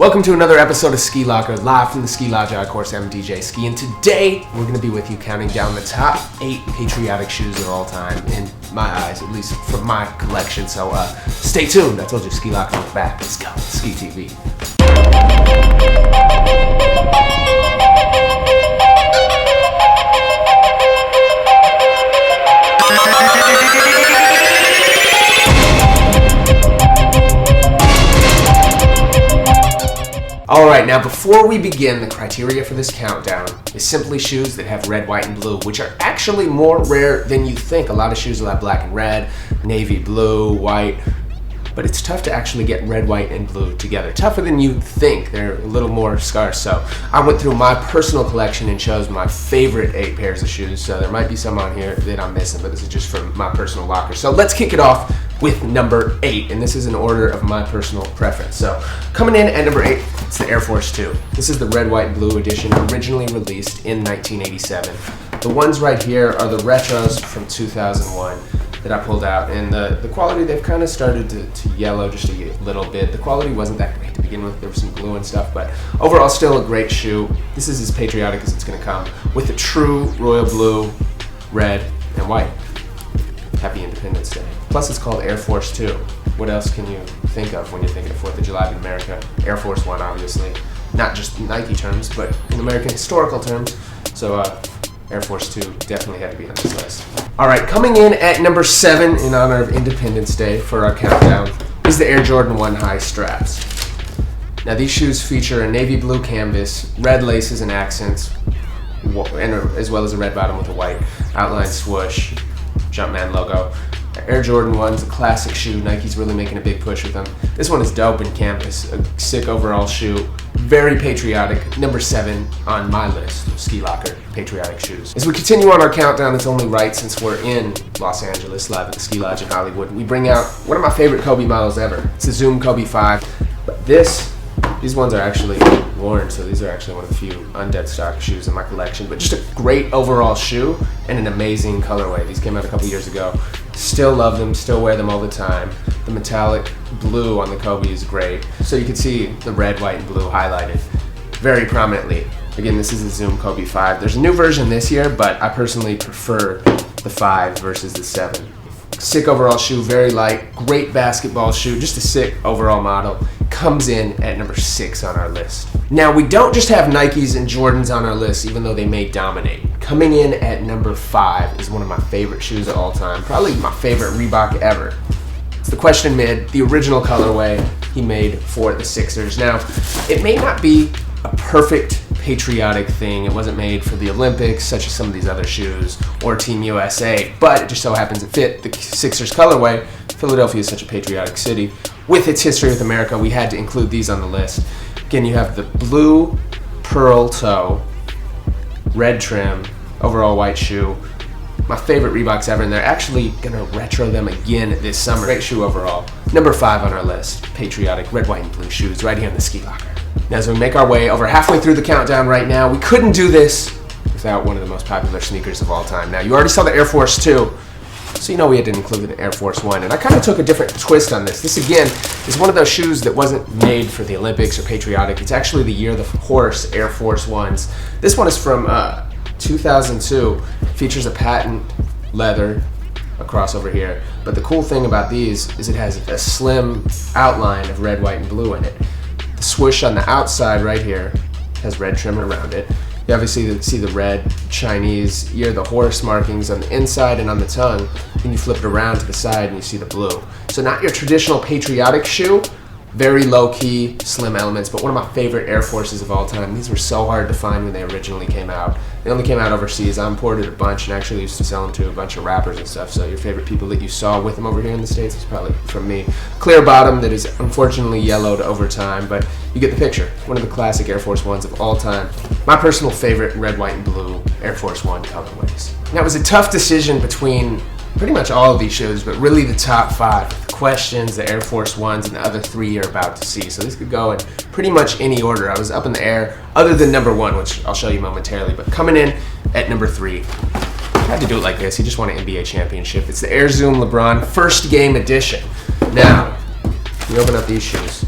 Welcome to another episode of Skee Locker, live from the Skee Locker. Of course, I'm DJ Skee, and today we're going to be with you counting down the top 8 patriotic shoes of all time, in my eyes, at least from my collection. So stay tuned. I told you Skee Locker was back. Let's go. SkeeTV. Alright, now before we begin, the criteria for this countdown is simply shoes that have red, white, and blue, which are actually more rare than you think. A lot of shoes will have black and red, navy, blue, white, but it's tough to actually get red, white, and blue together. Tougher than you think. They're a little more scarce. So I went through my personal collection and chose my favorite 8 pairs of shoes. So there might be some on here that I'm missing, but this is just from my personal locker. So let's kick it off with number 8, and this is in order of my personal preference. So coming in at number 8, it's the Air Force 2. This is the red, white, and blue edition, originally released in 1987. The ones right here are the retros from 2001 that I pulled out, and the quality, they've kind of started to yellow just a little bit. The quality wasn't that great to begin with. There was some glue and stuff, but overall still a great shoe. This is as patriotic as it's going to come, with the true royal blue, red, and white. Happy Independence Day. Plus it's called Air Force 2. What else can you think of when you're thinking of 4th of July in America? Air Force 1, obviously. Not just Nike terms, but in American historical terms. So Air Force 2 definitely had to be on this list. Alright, coming in at number 7 in honor of Independence Day for our countdown is the Air Jordan 1 high straps. Now these shoes feature a navy blue canvas, red laces and accents, and as well as a red bottom with a white outline swoosh, Jumpman logo. Air Jordan 1's a classic shoe. Nike's really making a big push with them. This one is dope in canvas, a sick overall shoe, very patriotic. Number 7 on my list of Skee Locker patriotic shoes. As we continue on our countdown, it's only right, since we're in Los Angeles, live at the Skee Lodge in Hollywood, we bring out one of my favorite Kobe models ever. It's the Zoom Kobe 5. But these ones are actually worn, so these are actually one of the few undead stock shoes in my collection. But just a great overall shoe and an amazing colorway. These came out a couple years ago. Still love them, still wear them all the time. The metallic blue on the Kobe is great. So you can see the red, white, and blue highlighted very prominently. Again, this is the Zoom Kobe 5. There's a new version this year, but I personally prefer the 5 versus the 7. Sick overall shoe, very light, great basketball shoe, just a sick overall model. Comes in at number 6 on our list. Now, we don't just have Nikes and Jordans on our list, even though they may dominate. Coming in at number 5 is one of my favorite shoes of all time, probably my favorite Reebok ever. It's the Question Mid, the original colorway he made for the Sixers. Now, it may not be a perfect patriotic thing. It wasn't made for the Olympics, such as some of these other shoes, or Team USA, but it just so happens it fit the Sixers colorway. Philadelphia is such a patriotic city. With its history with America, we had to include these on the list. Again, you have the blue pearl toe, red trim, overall white shoe. My favorite Reeboks ever, and they're actually gonna retro them again this summer. Great shoe overall. Number 5 on our list, patriotic red, white, and blue shoes right here in the Skee Locker. Now, as we make our way over halfway through the countdown right now, we couldn't do this without one of the most popular sneakers of all time. Now, you already saw the Air Force 2, so you know we had to include the Air Force 1, and I kind of took a different twist on this. This, again, is one of those shoes that wasn't made for the Olympics or patriotic. It's actually the year of the horse, Air Force 1s. This one is from 2002. Features a patent leather across over here, but the cool thing about these is it has a slim outline of red, white, and blue in it. The swoosh on the outside right here has red trim around it. You obviously see the red Chinese year, the horse markings on the inside and on the tongue. Then you flip it around to the side and you see the blue. So not your traditional patriotic shoe, very low-key, slim elements, but one of my favorite Air Forces of all time. These were so hard to find when they originally came out. They only came out overseas. I imported a bunch and actually used to sell them to a bunch of rappers and stuff, so your favorite people that you saw with them over here in the States is probably from me. Clear bottom that is unfortunately yellowed over time, but you get the picture. One of the classic Air Force 1s of all time. My personal favorite red, white, and blue Air Force 1 colorways. Now, it was a tough decision between pretty much all of these shoes, but really the top 5. The Questions, the Air Force 1s, and the other 3 you're about to see. So this could go in pretty much any order. I was up in the air, other than number 1, which I'll show you momentarily. But coming in at number 3, I had to do it like this. He just won an NBA championship. It's the Air Zoom LeBron First Game Edition. Now, you open up these shoes.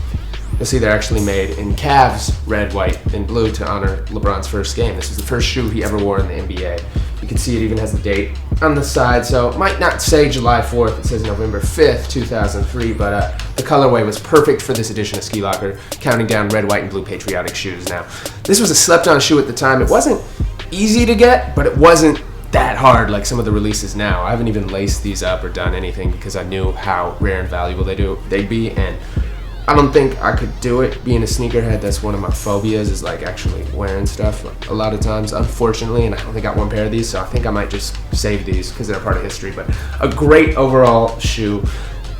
You'll see they're actually made in Cavs red, white, and blue to honor LeBron's first game. This was the first shoe he ever wore in the NBA. You can see it even has the date on the side, so it might not say July 4th, it says November 5th, 2003, but the colorway was perfect for this edition of Skee Locker, counting down red, white, and blue Patriotic shoes. Now, this was a slept-on shoe at the time. It wasn't easy to get, but it wasn't that hard like some of the releases now. I haven't even laced these up or done anything because I knew how rare and valuable they'd be, and I don't think I could do it. Being a sneakerhead, that's one of my phobias, is like actually wearing stuff a lot of times, unfortunately, and I only got one pair of these, so I think I might just save these because they're part of history. But a great overall shoe.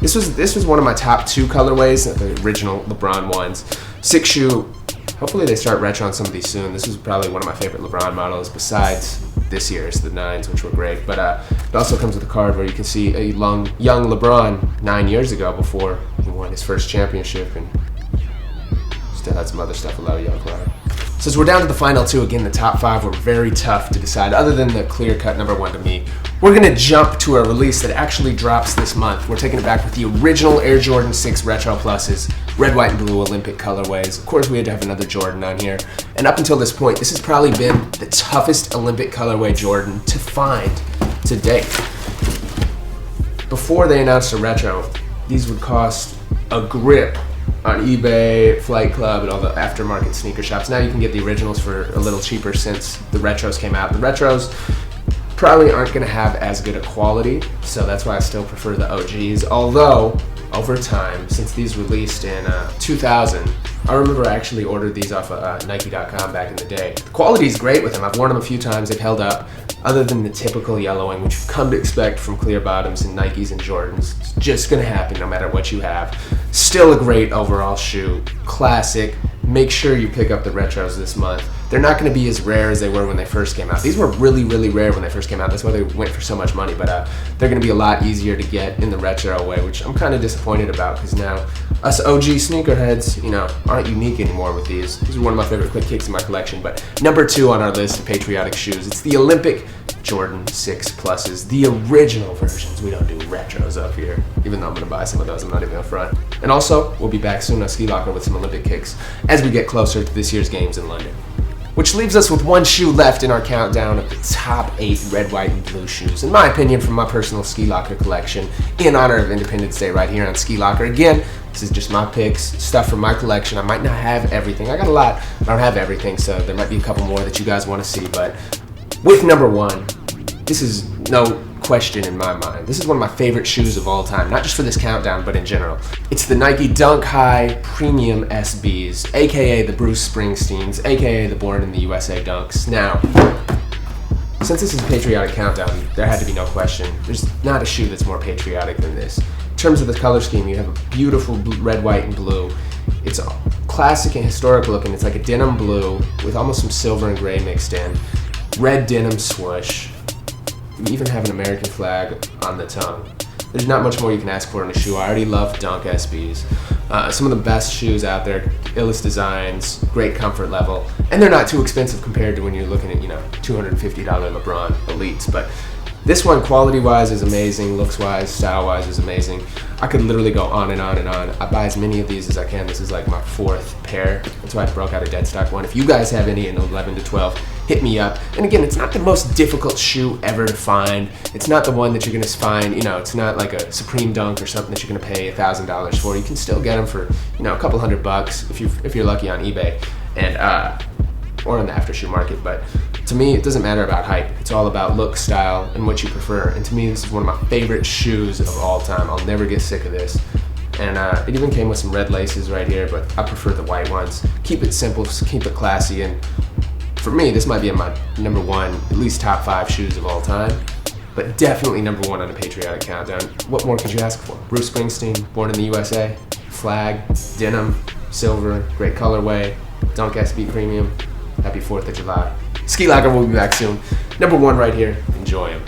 This was one of my top 2 colorways, the original LeBron ones. 6 shoe. Hopefully they start retro on some of these soon. This was probably one of my favorite LeBron models besides this year's, the 9s, which were great. But it also comes with a card where you can see a young LeBron 9 years ago before he won his first championship, and still had some other stuff, a lot of young cloud. So as we're down to the final 2, again, the top 5 were very tough to decide. Other than the clear-cut number 1 to me, we're going to jump to a release that actually drops this month. We're taking it back with the original Air Jordan 6 Retro Pluses, red, white, and blue Olympic colorways. Of course, we had to have another Jordan on here. And up until this point, this has probably been the toughest Olympic colorway Jordan to find to date. Before they announced a retro, these would cost a grip on eBay, Flight Club, and all the aftermarket sneaker shops. Now you can get the originals for a little cheaper since the retros came out. The retros probably aren't going to have as good a quality, so that's why I still prefer the OGs. Although, over time, since these released in 2000, I remember I actually ordered these off of Nike.com back in the day. The quality is great with them. I've worn them a few times. They've held up. Other than the typical yellowing, which you've come to expect from clear bottoms and Nikes and Jordans. It's just going to happen no matter what you have. Still a great overall shoe. Classic. Make sure you pick up the retros this month. They're not going to be as rare as they were when they first came out. These were really, really rare when they first came out. That's why they went for so much money. But they're going to be a lot easier to get in the retro way, which I'm kind of disappointed about because now us OG sneakerheads, aren't unique anymore with these. These are one of my favorite quick kicks in my collection. But number 2 on our list of patriotic shoes, it's the Olympic Jordan 6 Pluses, the original versions. We don't do retros up here, even though I'm going to buy some of those. I'm not even up front. And also, we'll be back soon on Skee Locker with some Olympic kicks as we get closer to this year's games in London. Which leaves us with 1 shoe left in our countdown of the top 8 red, white, and blue shoes, in my opinion, from my personal Skee Locker collection, in honor of Independence Day right here on Skee Locker. Again, this is just my picks, stuff from my collection. I might not have everything. I got a lot, but I don't have everything, so there might be a couple more that you guys want to see. But with number 1, this is no question in my mind. This is one of my favorite shoes of all time, not just for this countdown, but in general. It's the Nike Dunk High Premium SBs, aka the Bruce Springsteens, aka the Born in the USA Dunks. Now, since this is a patriotic countdown, there had to be no question. There's not a shoe that's more patriotic than this. In terms of the color scheme, you have a beautiful red, white, and blue. It's classic and historic looking. It's like a denim blue with almost some silver and gray mixed in. Red denim swoosh. You even have an American flag on the tongue. There's not much more you can ask for in a shoe. I already love Dunk SBs. Some of the best shoes out there, illest designs, great comfort level, and they're not too expensive compared to when you're looking at, $250 LeBron Elites. But this one, quality-wise, is amazing. Looks-wise, style-wise, is amazing. I could literally go on and on and on. I buy as many of these as I can. This is like my 4th pair. That's why I broke out a dead stock one. If you guys have any in 11 to 12, hit me up. And again, it's not the most difficult shoe ever to find. It's not the one that you're gonna find, it's not like a Supreme Dunk or something that you're gonna pay $1,000 for. You can still get them for, a couple $100 if you're lucky on eBay and or on the aftershoe market. But to me, it doesn't matter about hype. It's all about look, style, and what you prefer. And to me, this is one of my favorite shoes of all time. I'll never get sick of this. And it even came with some red laces right here, but I prefer the white ones. Keep it simple, keep it classy, and for me, this might be in my number 1, at least top 5 shoes of all time, but definitely number 1 on a patriotic countdown. What more could you ask for? Bruce Springsteen, Born in the USA, flag, denim, silver, great colorway, Dunk SB Premium. Happy 4th of July. Skee Locker will be back soon. Number 1 right here. Enjoy them.